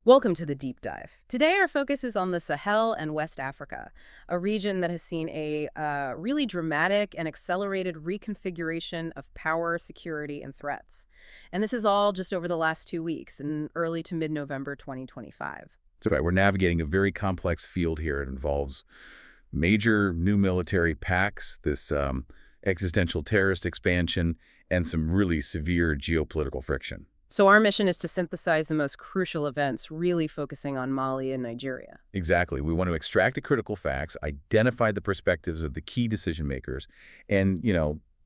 Welcome to the deep dive. Today our focus is on the Sahel and West Africa, a region that has seen a really dramatic and accelerated reconfiguration of power, security, and threats. And this is all just over the last 2 weeks, in early to mid-November 2025. That's right. We're navigating a very complex field here. It involves major new military pacts, this existential terrorist expansion, and some really severe geopolitical friction. So our mission is to synthesize the most crucial events, really focusing on Mali and Nigeria. Exactly. We want to extract the critical facts, identify the perspectives of the key decision makers, and,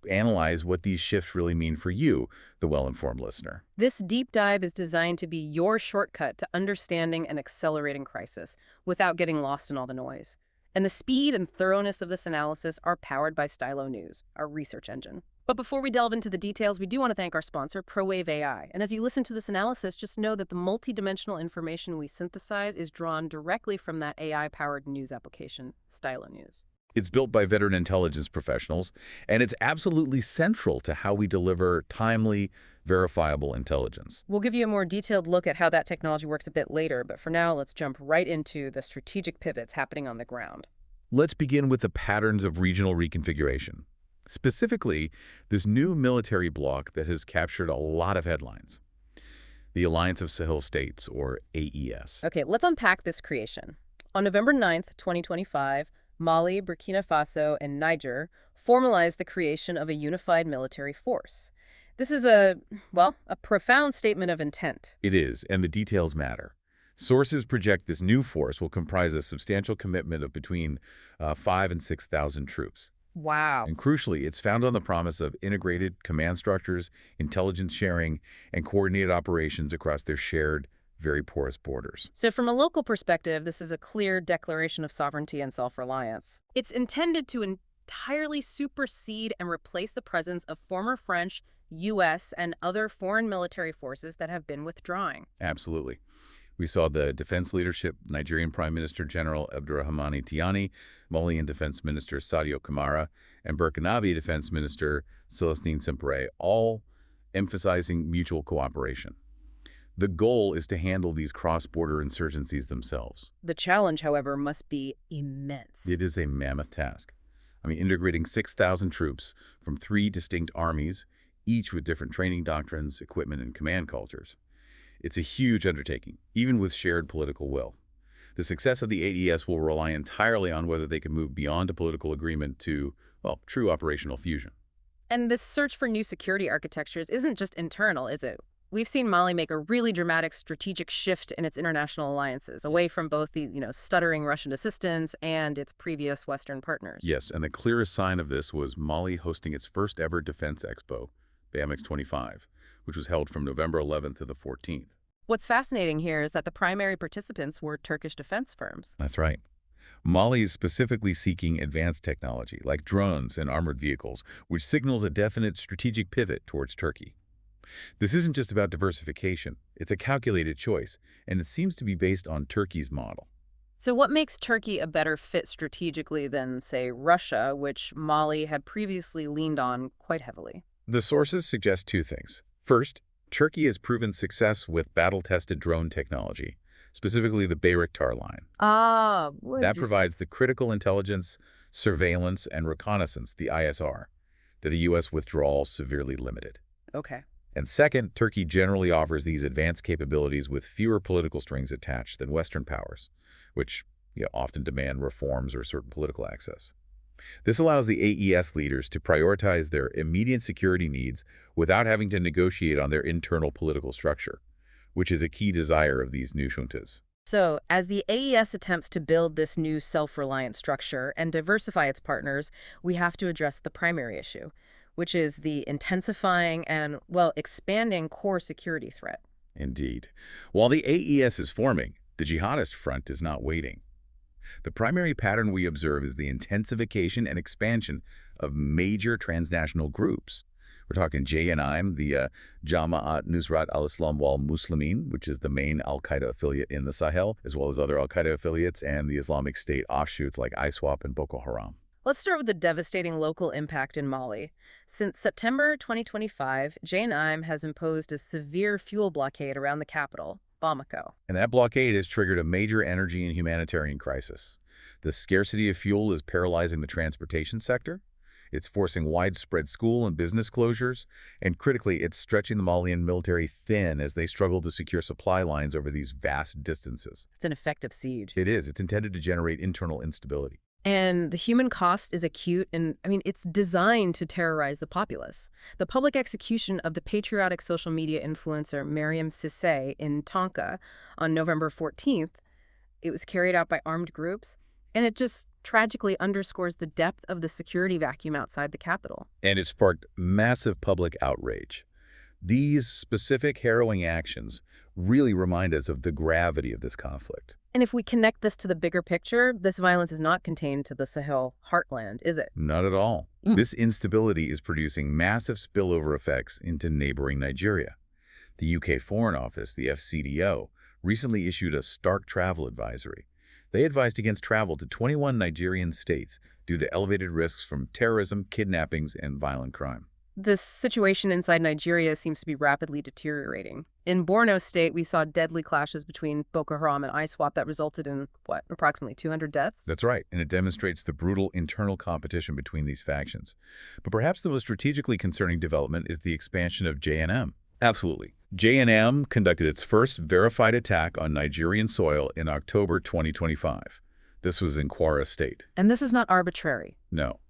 analyze what these shifts really mean for you, the well-informed listener. This deep dive is designed to be your shortcut to understanding and accelerating crisis without getting lost in all the noise. And the speed and thoroughness of this analysis are powered by Stylo News, our research engine. But before we delve into the details, we do want to thank our sponsor, ProWave AI. And as you listen to this analysis, just know that the multidimensional information we synthesize is drawn directly from that AI-powered news application, Stylo News. It's built by veteran intelligence professionals, and it's absolutely central to how we deliver timely, verifiable intelligence. We'll give you a more detailed look at how that technology works a bit later, but for now, let's jump right into the strategic pivots happening on the ground. Let's begin with the patterns of regional reconfiguration. Specifically, this new military bloc that has captured a lot of headlines. The Alliance of Sahel States, or AES. Okay, let's unpack this creation. On November 9th, 2025, Mali, Burkina Faso, and Niger formalized the creation of a unified military force. This is a profound statement of intent. It is, and the details matter. Sources project this new force will comprise a substantial commitment of between 5,000 and 6,000 troops. Wow. And crucially, it's founded on the promise of integrated command structures, intelligence sharing, and coordinated operations across their shared, very porous borders. So from a local perspective, this is a clear declaration of sovereignty and self-reliance. It's intended to entirely supersede and replace the presence of former French, U.S., and other foreign military forces that have been withdrawing. Absolutely. We saw the defense leadership, Nigerian Prime Minister General Abdurrahmane Tiani, Malian Defense Minister Sadio Kamara, and Burkinabe Defense Minister Celestine Simpere, all emphasizing mutual cooperation. The goal is to handle these cross-border insurgencies themselves. The challenge, however, must be immense. It is a mammoth task. Integrating 6,000 troops from 3 distinct armies, each with different training doctrines, equipment, and command cultures. It's a huge undertaking, even with shared political will. The success of the AES will rely entirely on whether they can move beyond a political agreement to, true operational fusion. And this search for new security architectures isn't just internal, is it? We've seen Mali make a really dramatic strategic shift in its international alliances, away from both the, stuttering Russian assistance and its previous Western partners. Yes, and the clearest sign of this was Mali hosting its first ever defense expo, BAMX 25, which was held from November 11th to the 14th. What's fascinating here is that the primary participants were Turkish defense firms. That's right. Mali is specifically seeking advanced technology, like drones and armored vehicles, which signals a definite strategic pivot towards Turkey. This isn't just about diversification. It's a calculated choice, and it seems to be based on Turkey's model. So what makes Turkey a better fit strategically than, say, Russia, which Mali had previously leaned on quite heavily? The sources suggest 2 things. First, Turkey has proven success with battle-tested drone technology, specifically the Bayraktar line. That provides the critical intelligence, surveillance, and reconnaissance, the ISR, that the U.S. withdrawal severely limited. Okay. And second, Turkey generally offers these advanced capabilities with fewer political strings attached than Western powers, which often demand reforms or certain political access. This allows the AES leaders to prioritize their immediate security needs without having to negotiate on their internal political structure, which is a key desire of these new juntas. So, as the AES attempts to build this new self-reliant structure and diversify its partners, we have to address the primary issue, which is the intensifying and, expanding core security threat. Indeed. While the AES is forming, the jihadist front is not waiting. The primary pattern we observe is the intensification and expansion of major transnational groups. We're talking JNIM, the Jama'at Nusrat al-Islam wal Muslimin, which is the main al-Qaeda affiliate in the Sahel, as well as other al-Qaeda affiliates and the Islamic State offshoots like ISWAP and Boko Haram. Let's start with the devastating local impact in Mali. Since September 2025, JNIM has imposed a severe fuel blockade around the capital, Bamako. And that blockade has triggered a major energy and humanitarian crisis. The scarcity of fuel is paralyzing the transportation sector. It's forcing widespread school and business closures. And critically, it's stretching the Malian military thin as they struggle to secure supply lines over these vast distances. It's an effective siege. It is. It's intended to generate internal instability. And the human cost is acute, and it's designed to terrorize the populace. The public execution of the patriotic social media influencer Mariam Cissé in Tonka on November 14th, it was carried out by armed groups, and it just tragically underscores the depth of the security vacuum outside the capital. And it sparked massive public outrage. These specific harrowing actions really remind us of the gravity of this conflict. And if we connect this to the bigger picture, this violence is not contained to the Sahel heartland, is it? Not at all. This instability is producing massive spillover effects into neighboring Nigeria. The UK Foreign Office, the FCDO, recently issued a stark travel advisory. They advised against travel to 21 Nigerian states due to elevated risks from terrorism, kidnappings, and violent crime. This situation inside Nigeria seems to be rapidly deteriorating. In Borno State, we saw deadly clashes between Boko Haram and ISWAP that resulted in, approximately 200 deaths? That's right, and it demonstrates the brutal internal competition between these factions. But perhaps the most strategically concerning development is the expansion of JNM. Absolutely. JNM conducted its first verified attack on Nigerian soil in October 2025. This was in Kwara State. And this is not arbitrary. No.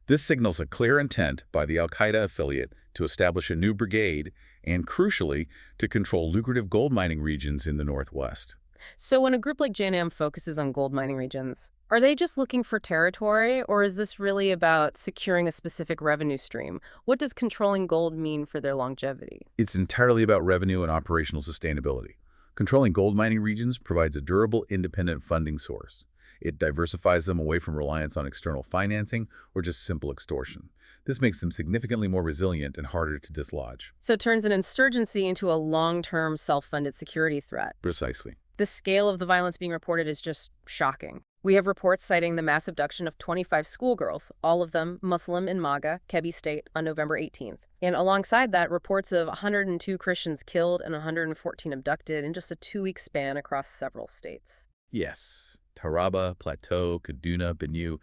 This signals a clear intent by the al-Qaeda affiliate to establish a new brigade and, crucially, to control lucrative gold mining regions in the northwest. So when a group like JNM focuses on gold mining regions, are they just looking for territory, or is this really about securing a specific revenue stream? What does controlling gold mean for their longevity? It's entirely about revenue and operational sustainability. Controlling gold mining regions provides a durable, independent funding source. It diversifies them away from reliance on external financing or just simple extortion. This makes them significantly more resilient and harder to dislodge. So it turns an insurgency into a long-term, self-funded security threat. Precisely. The scale of the violence being reported is just shocking. We have reports citing the mass abduction of 25 schoolgirls, all of them Muslim in Maga, Kebbi State, on November 18th. And alongside that, reports of 102 Christians killed and 114 abducted in just a 2-week span across several states. Yes. Taraba, Plateau, Kaduna, Benue.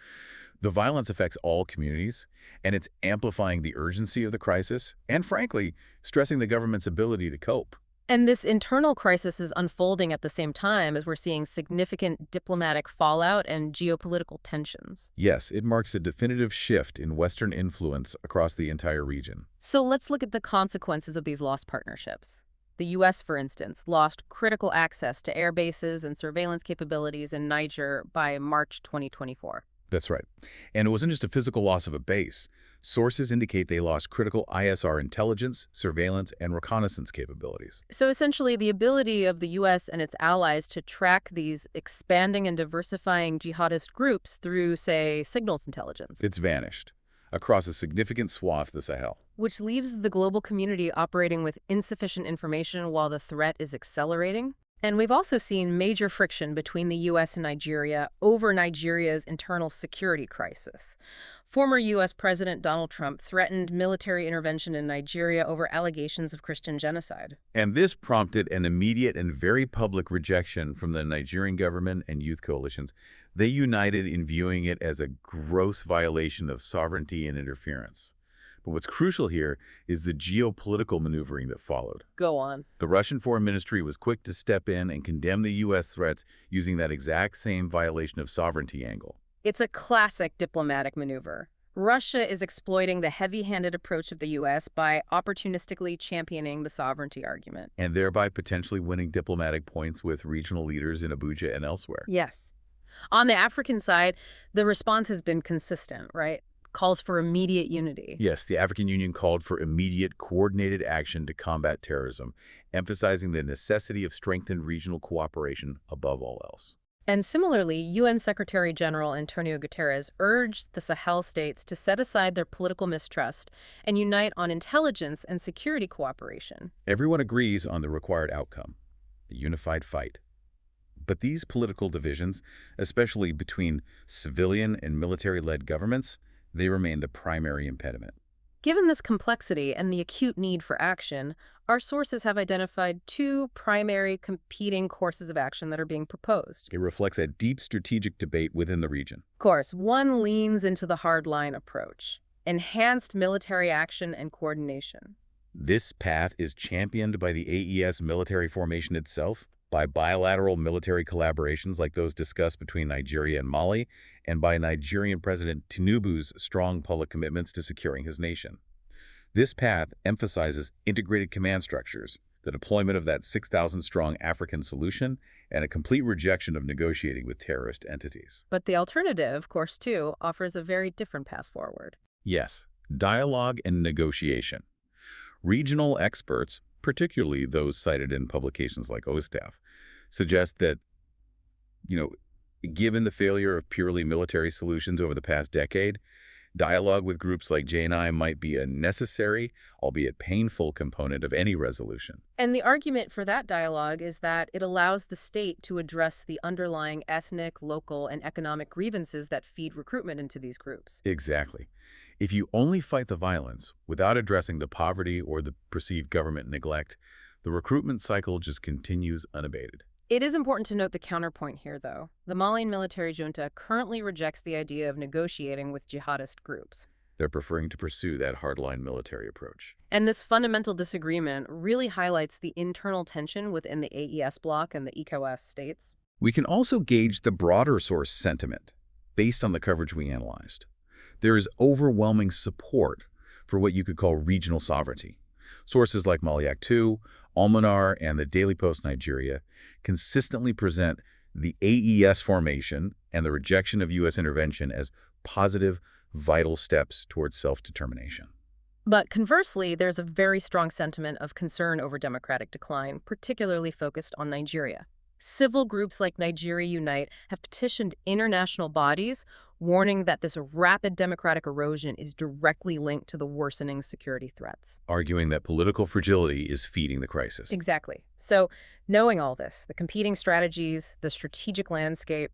The violence affects all communities, and it's amplifying the urgency of the crisis and, frankly, stressing the government's ability to cope. And this internal crisis is unfolding at the same time as we're seeing significant diplomatic fallout and geopolitical tensions. Yes, it marks a definitive shift in Western influence across the entire region. So let's look at the consequences of these lost partnerships. The U.S., for instance, lost critical access to air bases and surveillance capabilities in Niger by March 2024. That's right. And it wasn't just a physical loss of a base. Sources indicate they lost critical ISR intelligence, surveillance, and reconnaissance capabilities. So essentially, the ability of the U.S. and its allies to track these expanding and diversifying jihadist groups through, say, signals intelligence. It's vanished across a significant swath of the Sahel. Which leaves the global community operating with insufficient information while the threat is accelerating. And we've also seen major friction between the U.S. and Nigeria over Nigeria's internal security crisis. Former U.S. President Donald Trump threatened military intervention in Nigeria over allegations of Christian genocide. And this prompted an immediate and very public rejection from the Nigerian government and youth coalitions. They united in viewing it as a gross violation of sovereignty and interference. But what's crucial here is the geopolitical maneuvering that followed. Go on. The Russian Foreign Ministry was quick to step in and condemn the U.S. threats using that exact same violation of sovereignty angle. It's a classic diplomatic maneuver. Russia is exploiting the heavy-handed approach of the U.S. by opportunistically championing the sovereignty argument. And thereby potentially winning diplomatic points with regional leaders in Abuja and elsewhere. Yes. On the African side, the response has been consistent, right? Calls for immediate unity. Yes, the African Union called for immediate, coordinated action to combat terrorism, emphasizing the necessity of strengthened regional cooperation above all else. And similarly, UN Secretary General Antonio Guterres urged the Sahel states to set aside their political mistrust and unite on intelligence and security cooperation. Everyone agrees on the required outcome, a unified fight. But these political divisions, especially between civilian and military-led governments, they remain the primary impediment. Given this complexity and the acute need for action, our sources have identified two primary competing courses of action that are being proposed. It reflects a deep strategic debate within the region. Of course, one leans into the hardline approach, enhanced military action and coordination. This path is championed by the AES military formation itself, by bilateral military collaborations like those discussed between Nigeria and Mali, and by Nigerian President Tinubu's strong public commitments to securing his nation. This path emphasizes integrated command structures, the deployment of that 6,000-strong African solution, and a complete rejection of negotiating with terrorist entities. But the alternative, course 2, offers a very different path forward. Yes, dialogue and negotiation. Regional experts, particularly those cited in publications like OSTAF, suggest that, given the failure of purely military solutions over the past decade, dialogue with groups like JNI might be a necessary, albeit painful, component of any resolution. And the argument for that dialogue is that it allows the state to address the underlying ethnic, local, and economic grievances that feed recruitment into these groups. Exactly. If you only fight the violence without addressing the poverty or the perceived government neglect, the recruitment cycle just continues unabated. It is important to note the counterpoint here, though. The Malian military junta currently rejects the idea of negotiating with jihadist groups. They're preferring to pursue that hardline military approach. And this fundamental disagreement really highlights the internal tension within the AES bloc and the ECOWAS states. We can also gauge the broader source sentiment based on the coverage we analyzed. There is overwhelming support for what you could call regional sovereignty. Sources like Maliak 2, Almanar, and the Daily Post Nigeria consistently present the AES formation and the rejection of U.S. intervention as positive, vital steps towards self-determination. But conversely, there's a very strong sentiment of concern over democratic decline, particularly focused on Nigeria. Civil groups like Nigeria Unite have petitioned international bodies, warning that this rapid democratic erosion is directly linked to the worsening security threats. Arguing that political fragility is feeding the crisis. Exactly. So, knowing all this, the competing strategies, the strategic landscape,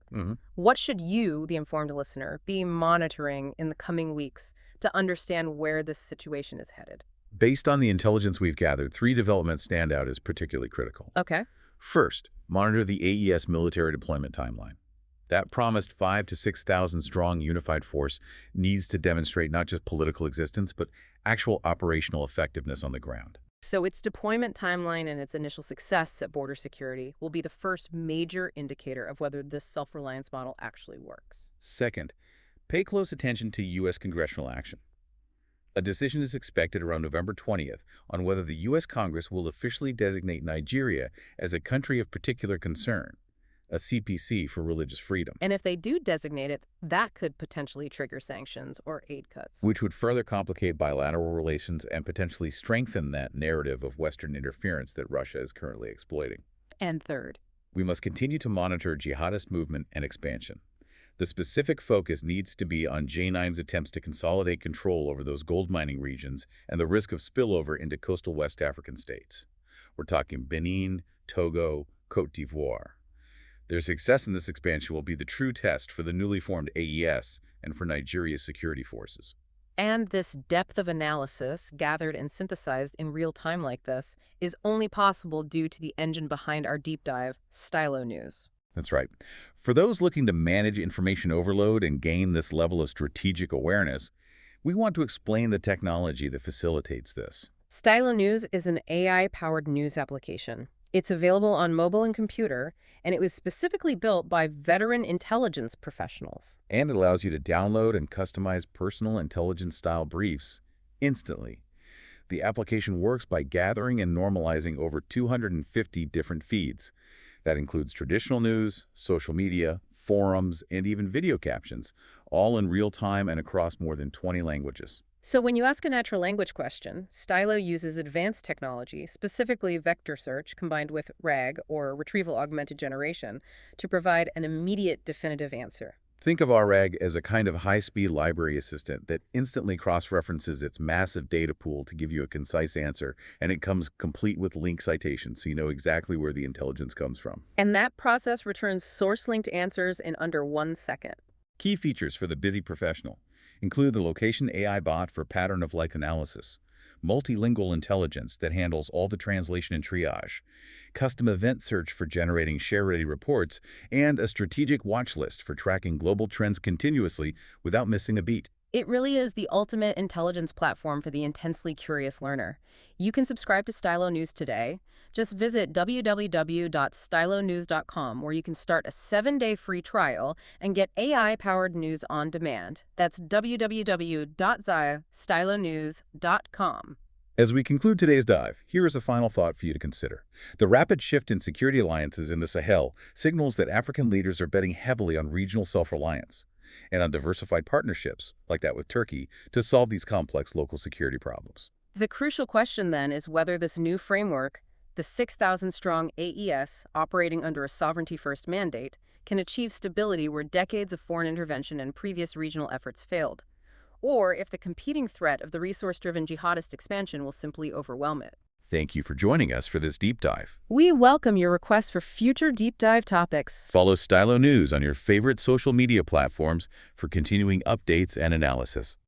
what should you, the informed listener, be monitoring in the coming weeks to understand where this situation is headed? Based on the intelligence we've gathered, 3 developments stand out as particularly critical. Okay. First, monitor the AES military deployment timeline. That promised 5,000 to 6,000 strong unified force needs to demonstrate not just political existence, but actual operational effectiveness on the ground. So its deployment timeline and its initial success at border security will be the first major indicator of whether this self-reliance model actually works. Second, pay close attention to U.S. congressional action. A decision is expected around November 20th on whether the U.S. Congress will officially designate Nigeria as a country of particular concern, a CPC for religious freedom. And if they do designate it, that could potentially trigger sanctions or aid cuts. Which would further complicate bilateral relations and potentially strengthen that narrative of Western interference that Russia is currently exploiting. And third, we must continue to monitor jihadist movement and expansion. The specific focus needs to be on J9's attempts to consolidate control over those gold mining regions and the risk of spillover into coastal West African states. We're talking Benin, Togo, Côte d'Ivoire. Their success in this expansion will be the true test for the newly formed AES and for Nigeria's security forces. And this depth of analysis, gathered and synthesized in real time like this, is only possible due to the engine behind our deep dive, Stylo News. That's right. For those looking to manage information overload and gain this level of strategic awareness, we want to explain the technology that facilitates this. Stylo News is an AI-powered news application. It's available on mobile and computer, and it was specifically built by veteran intelligence professionals. And it allows you to download and customize personal intelligence-style briefs instantly. The application works by gathering and normalizing over 250 different feeds. That includes traditional news, social media, forums, and even video captions, all in real time and across more than 20 languages. So when you ask a natural language question, Stylo uses advanced technology, specifically vector search combined with RAG, or Retrieval Augmented Generation, to provide an immediate definitive answer. Think of RAG as a kind of high-speed library assistant that instantly cross-references its massive data pool to give you a concise answer, and it comes complete with link citations so you know exactly where the intelligence comes from. And that process returns source-linked answers in under 1 second. Key features for the busy professional. include the location AI bot for pattern-of-like analysis, multilingual intelligence that handles all the translation and triage, custom event search for generating share-ready reports, and a strategic watch list for tracking global trends continuously without missing a beat. It really is the ultimate intelligence platform for the intensely curious learner. You can subscribe to Stylo News today. Just visit www.stylonews.com, where you can start a 7-day free trial and get AI-powered news on demand. That's www.stylonews.com. As we conclude today's dive, here is a final thought for you to consider. The rapid shift in security alliances in the Sahel signals that African leaders are betting heavily on regional self-reliance and on diversified partnerships, like that with Turkey, to solve these complex local security problems. The crucial question then is whether this new framework, the 6,000-strong AES operating under a sovereignty-first mandate, can achieve stability where decades of foreign intervention and previous regional efforts failed, or if the competing threat of the resource-driven jihadist expansion will simply overwhelm it. Thank you for joining us for this deep dive. We welcome your requests for future deep dive topics. Follow Stylo News on your favorite social media platforms for continuing updates and analysis.